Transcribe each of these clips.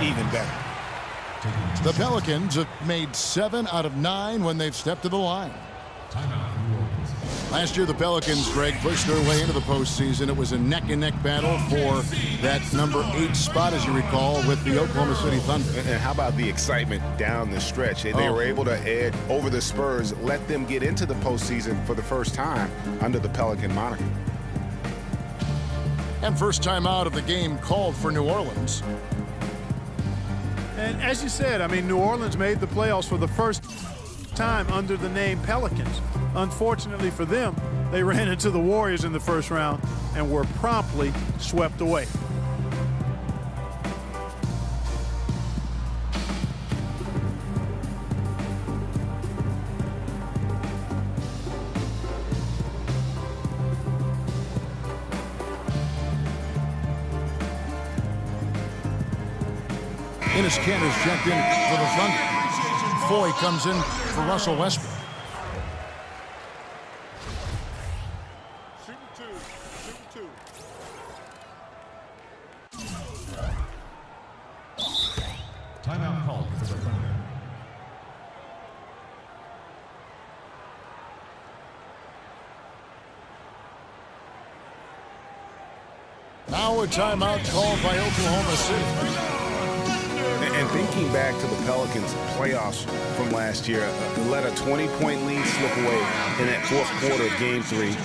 even better. The Pelicans have made 7 out of 9 when they've stepped to the line. Last year, the Pelicans, Greg, pushed their way into the postseason. It was a neck-and-neck battle for that number 8 spot, as you recall, with the Oklahoma City Thunder. And how about the excitement down the stretch? They were able to edge over the Spurs, let them get into the postseason for the first time under the Pelican moniker. And first time out of the game called for New Orleans. And as you said, I mean, New Orleans made the playoffs for the first time under the name Pelicans. Unfortunately for them, they ran into the Warriors in the first round and were promptly swept away. Enes Kanter's checked in for the Thunder. Foy comes in for Russell Westbrook. Timeout called for the Thunder. Now a timeout called by Oklahoma City. And thinking back to the Pelicans' playoffs from last year, let a 20-point lead slip away in that fourth quarter of Game 3.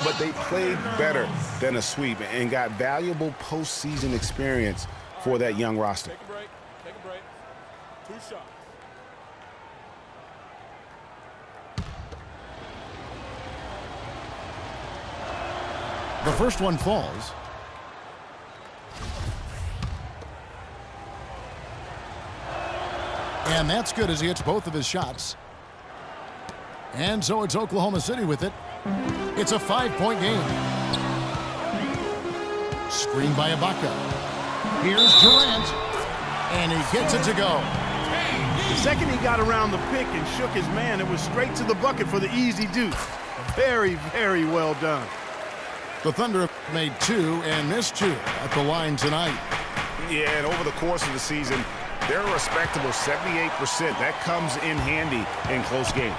But they played better than a sweep and got valuable postseason experience for that young roster. Take a break. Take a break. 2 shots. The first one falls. And that's good as he hits both of his shots. And so it's Oklahoma City with it. It's a 5-point game. Screen by Ibaka. Here's Durant. And he gets it to go. The second he got around the pick and shook his man, it was straight to the bucket for the easy deuce. Very, very well done. The Thunder have made 2 and missed 2 at the line tonight. Yeah, and over the course of the season, they're a respectable 78%. That comes in handy in close games.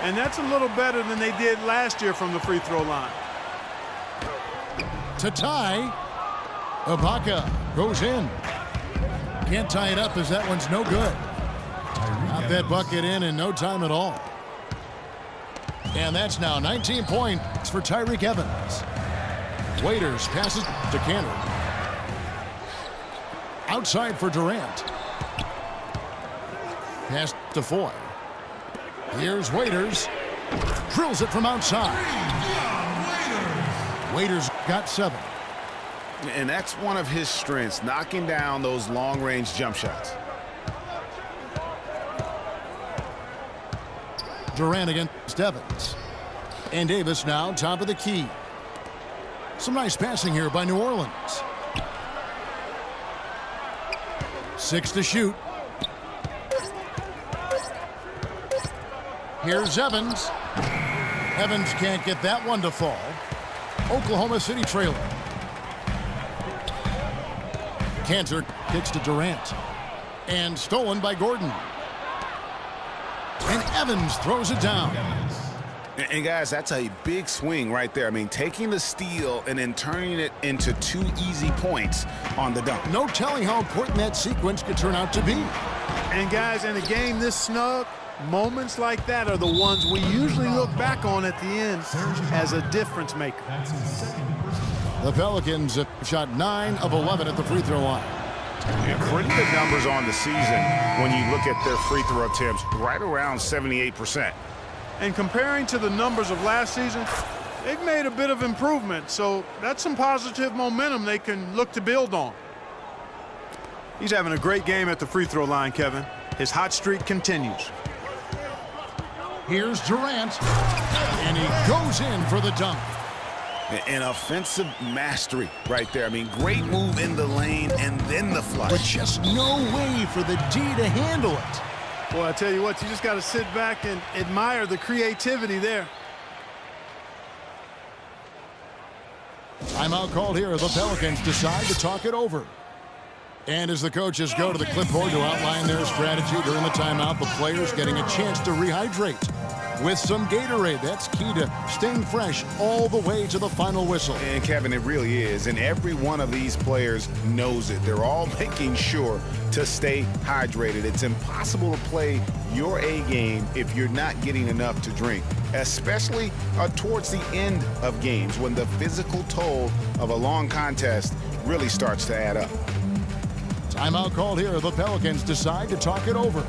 And that's a little better than they did last year from the free throw line. To tie, Ibaka goes in. Can't tie it up as that one's no good. Got that bucket in no time at all. And that's now 19 points for Tyreke Evans. Waiters passes to Kanter. Outside for Durant. Pass to Foy. Here's Waiters. Drills it from outside. Waiters got 7. And that's one of his strengths, knocking down those long-range jump shots. Durant against Evans. And Davis now top of the key. Some nice passing here by New Orleans. 6 to shoot. Here's Evans. Evans can't get that one to fall. Oklahoma City trailing. Kanter kicks to Durant. And stolen by Gordon. And Evans throws it down. And guys, that's a big swing right there. I mean, taking the steal and then turning it into 2 easy points on the dunk. No telling how important that sequence could turn out to be. And guys, in a game this snug, moments like that are the ones we usually look back on at the end as a difference maker. The Pelicans have shot 9 of 11 at the free throw line. Yeah, pretty good numbers on the season when you look at their free throw attempts, right around 78%. And comparing to the numbers of last season, they've made a bit of improvement, so that's some positive momentum they can look to build on. He's having a great game at the free throw line, Kevin. His hot streak continues. Here's Durant, and he goes in for the dunk. An offensive mastery right there. I mean, great move in the lane and then the flush. But just no way for the D to handle it. Well, I tell you what, you just got to sit back and admire the creativity there. Timeout called here. The Pelicans decide to talk it over. And as the coaches go to the clipboard to outline their strategy during the timeout, the players getting a chance to rehydrate with some Gatorade. That's key to staying fresh all the way to the final whistle. And Kevin, it really is. And every one of these players knows it. They're all making sure to stay hydrated. It's impossible to play your A game if you're not getting enough to drink, especially towards the end of games when the physical toll of a long contest really starts to add up. Timeout called here. The Pelicans decide to talk it over.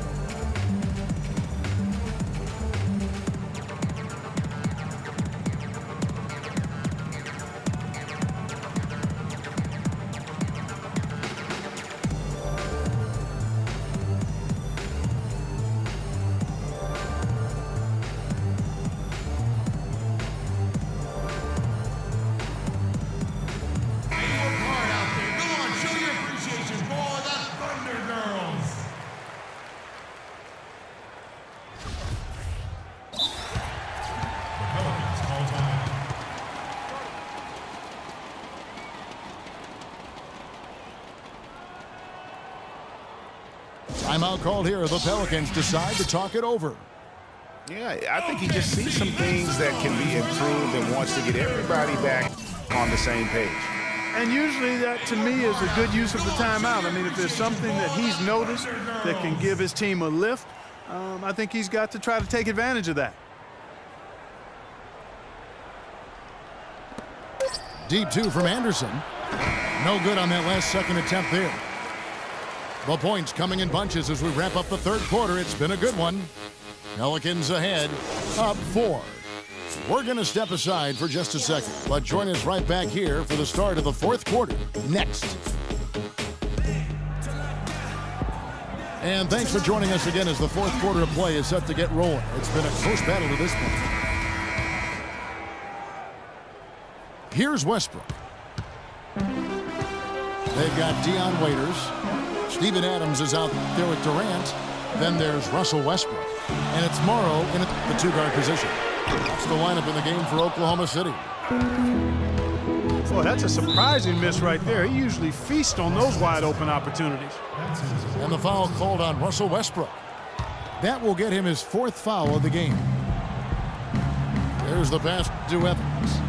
Timeout called here. The Pelicans decide to talk it over. Yeah, I think he just sees some things that can be improved and wants to get everybody back on the same page. And usually that, to me, is a good use of the timeout. I mean, if there's something that he's noticed that can give his team a lift, I think he's got to try to take advantage of that. Deep two from Anderson. No good on that last second attempt there. The points coming in bunches as we wrap up the third quarter. It's been a good one. Pelicans ahead, up 4. We're going to step aside for just a second, but join us right back here for the start of the fourth quarter next. And thanks for joining us again as the fourth quarter of play is set to get rolling. It's been a close battle to this point. Here's Westbrook. They've got Dion Waiters. Steven Adams is out there with Durant. Then there's Russell Westbrook. And it's Morrow in the two-guard position. That's the lineup in the game for Oklahoma City. Boy, that's a surprising miss right there. He usually feasts on those wide-open opportunities. And the foul called on Russell Westbrook. That will get him his 4th foul of the game. There's the pass to Evans.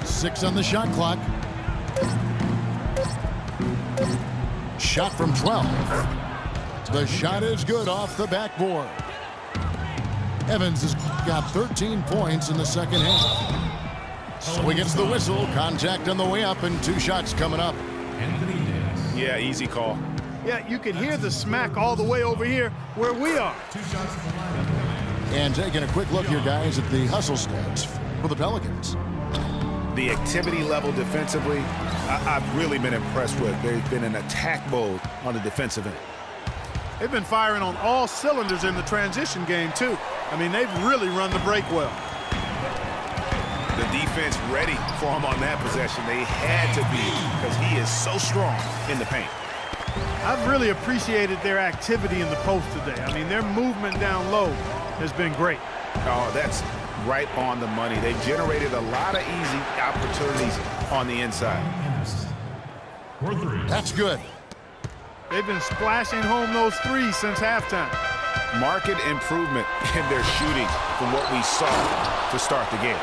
Six on the shot clock. Shot from 12. The shot is good off the backboard. Evans has got 13 points in the second half. So he gets the whistle. Contact on the way up and 2 shots coming up. Yeah, easy call. Yeah, you can hear the smack all the way over here where we are. And taking a quick look here, guys, at the hustle stats for the Pelicans. The activity level defensively, I've really been impressed with. There's been an attack mode on the defensive end. They've been firing on all cylinders in the transition game, too. I mean, they've really run the break well. The defense ready for him on that possession. They had to be because he is so strong in the paint. I've really appreciated their activity in the post today. I mean, their movement down low has been great. Oh, that's right on the money. They've generated a lot of easy opportunities on the inside. That's good. They've been splashing home those threes since halftime. Marked improvement in their shooting from what we saw to start the game.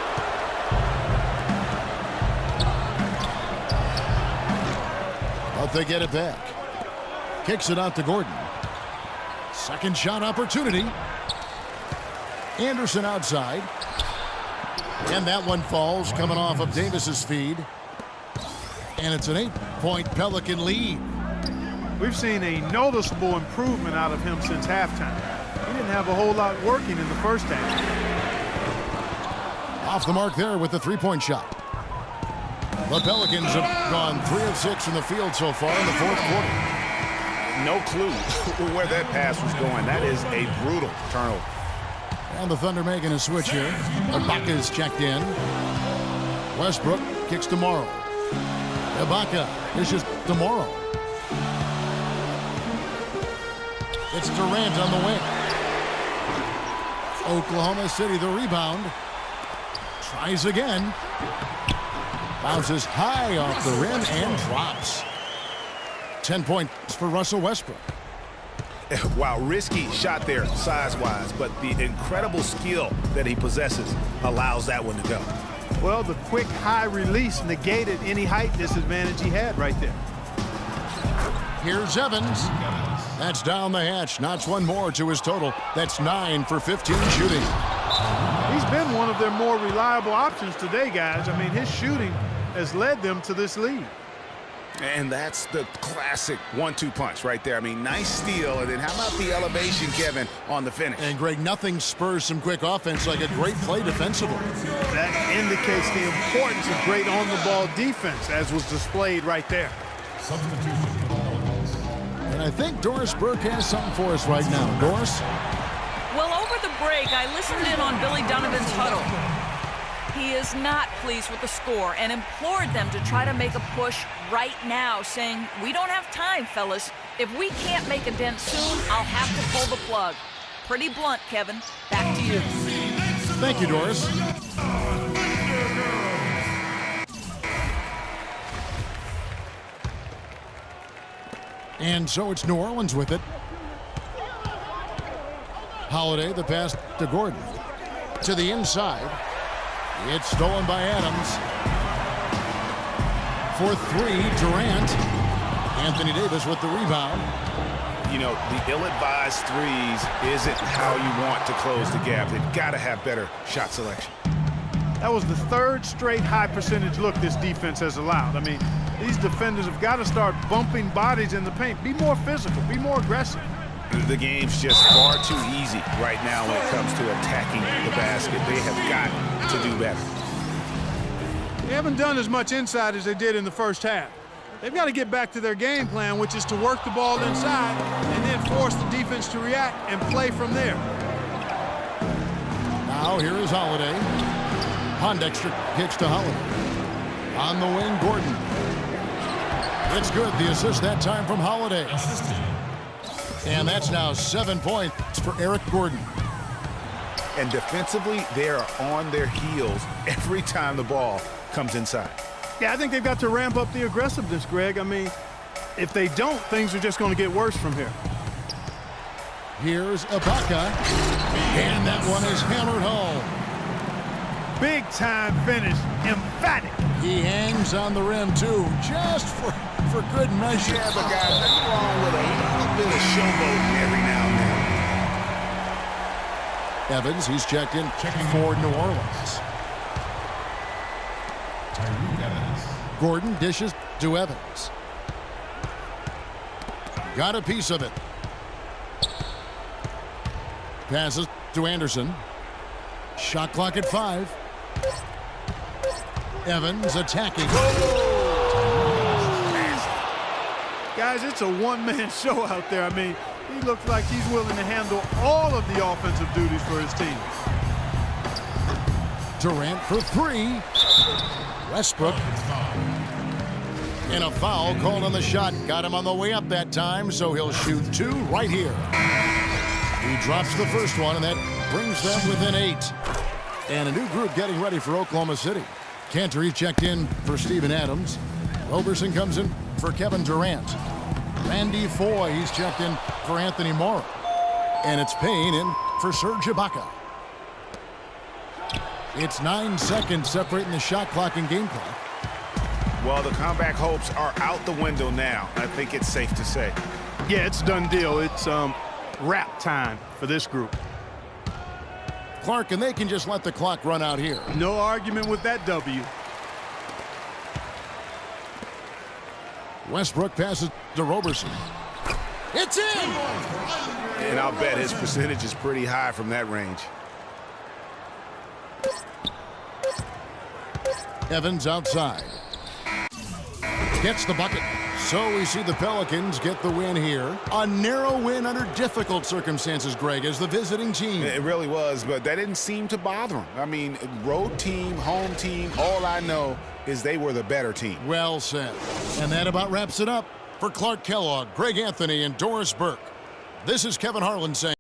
But they get it back. Kicks it out to Gordon. Second shot opportunity. Anderson outside. And that one falls, coming off of Davis's feed. And it's an 8-point Pelican lead. We've seen a noticeable improvement out of him since halftime. He didn't have a whole lot working in the first half. Off the mark there with the 3-point shot. The Pelicans have gone 3 of 6 from the field so far in the fourth quarter. No clue where that pass was going. That is a brutal turnover. And the Thunder making a switch here. Ibaka is checked in. Westbrook kicks to Morrow. Ibaka dishes to Morrow. It's Durant on the wing. Oklahoma City the rebound. Tries again. Bounces high off the rim and drops. 10 points for Russell Westbrook. Wow, risky shot there size-wise, but the incredible skill that he possesses allows that one to go. Well, the quick high release negated any height disadvantage he had right there. Here's Evans. That's down the hatch. Notch one more to his total. That's 9 for 15 shooting. He's been one of their more reliable options today, guys. I mean, his shooting has led them to this lead. And that's the classic 1-2 punch right there. I mean, nice steal. And then how about the elevation, Kevin, on the finish? And, Greg, nothing spurs some quick offense like a great play defensively. That indicates the importance of great on-the-ball defense, as was displayed right there. Substitution for the Pelicans. And I think Doris Burke has something for us right now. Doris? Well, over the break, I listened in on Billy Donovan's huddle. He is not pleased with the score and implored them to try to make a push right now, saying, "We don't have time, fellas. If we can't make a dent soon, I'll have to pull the plug." Pretty blunt, Kevin. Back to you. Thank you, Doris. And so it's New Orleans with it. Holiday, the pass to Gordon. To the inside. It's stolen by Adams. For three, Durant. Anthony Davis with the rebound. You know, the ill-advised threes isn't how you want to close the gap. They've got to have better shot selection. That was the third straight high percentage look this defense has allowed. I mean, these defenders have got to start bumping bodies in the paint. Be more physical, be more aggressive. The game's just far too easy right now when it comes to attacking the basket. They have got to do better. They haven't done as much inside as they did in the first half. They've got to get back to their game plan, which is to work the ball inside and then force the defense to react and play from there. Now here is Holiday. Pondexter kicks to Holiday. On the wing, Gordon. It's good. The assist that time from Holiday. Assisted. And that's now 7 points for Eric Gordon. And defensively, they are on their heels every time the ball comes inside. Yeah, I think they've got to ramp up the aggressiveness, Greg. I mean, if they don't, things are just going to get worse from here. Here's Ibaka. And that one is hammered home. Big time finish, emphatic. He hangs on the rim, too, just for good measure. Yeah, but guys, nothing wrong with a little bit of showboating every now and then. Evans, he's checked in for New Orleans. Tyreke Evans. Gordon dishes to Evans. Got a piece of it. Passes to Anderson. Shot clock at 5. Evans attacking. Guys, it's a one-man show out there. I mean, he looks like he's willing to handle all of the offensive duties for his team. Durant for 3. Westbrook. And a foul called on the shot. Got him on the way up that time, so he'll shoot 2 right here. He drops the first one, and that brings them within 8. And a new group getting ready for Oklahoma City. Cantor checked in for Steven Adams. Roberson comes in for Kevin Durant. Randy Foy, he's checked in for Anthony Morrow. And it's Payne in for Serge Ibaka. It's 9 seconds separating the shot clock and game clock. Well, the comeback hopes are out the window now. I think it's safe to say. Yeah, it's done deal. It's wrap time for this group. Clark, and they can just let the clock run out here. No argument with that W. Westbrook passes to Roberson. It's in! And I'll bet his percentage is pretty high from that range. Evans outside. Gets the bucket. So we see the Pelicans get the win here. A narrow win under difficult circumstances, Greg, as the visiting team. It really was, but that didn't seem to bother him. I mean, road team, home team, all I know is they were the better team. Well said. And that about wraps it up. For Clark Kellogg, Greg Anthony, and Doris Burke, this is Kevin Harlan saying,